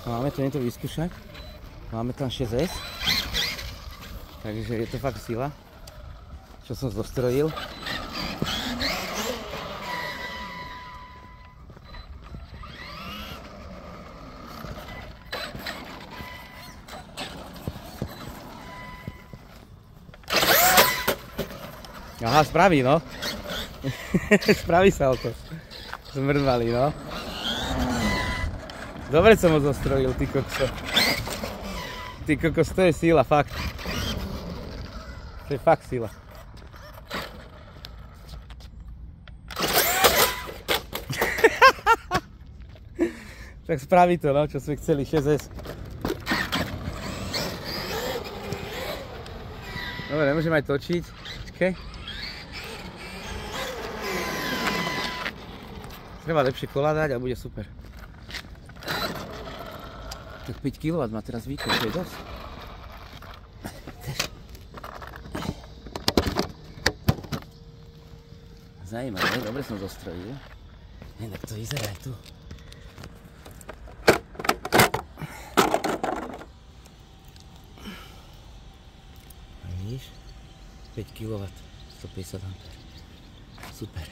Máme to niečo vyskúšať. Máme tam 6S. Takže je to fakt sila, čo som zostrojil. Aha, spraví, no. Spraví sa o to. Zmrdvali, no. Dobre som ho zostrojil, ty kokso. Ty kokos, to je sila, fakt. To je fakt sila. Tak spraví to, no, čo sme chceli, 6S. Dobre, nemôžem aj točiť. Počkej. Treba lepšie kola dať a bude super. Tak 5 kW má teraz výkon, to je dosť. Zajímavé, dobre som zostrojil. Inak to vyzerá aj tu. A vidíš? 5 kW, 150 A. Super.